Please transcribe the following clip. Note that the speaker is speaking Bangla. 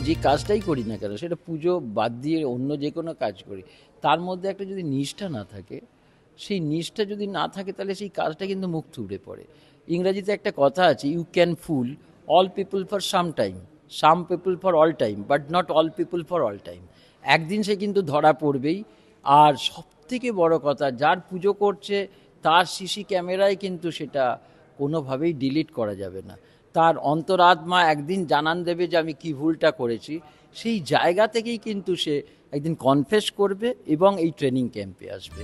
যে কাজটাই করি না কেন, সেটা পুজো বাদ দিয়ে অন্য যে কোনো কাজ করি, তার মধ্যে একটা যদি নিষ্ঠা না থাকে, সেই নিষ্ঠা যদি না থাকে তাহলে সেই কাজটা কিন্তু মুখ থুবড়ে পড়ে। ইংরাজিতে একটা কথা আছে, you can fool all people for some time, some people for all time, but not all people for all time. একদিন সে কিন্তু ধরা পড়বেই। আর সবথেকে বড় কথা, যার পুজো করছে তার সিসি ক্যামেরায় কিন্তু সেটা কোনোভাবেই ডিলিট করা যাবে না। তার অন্তরাত্মা একদিন জানান দেবে যে আমি কী ভুলটা করেছি। সেই জায়গা থেকেই কিন্তু সে একদিন কনফেস করবে এবং এই ট্রেনিং ক্যাম্পে আসবে।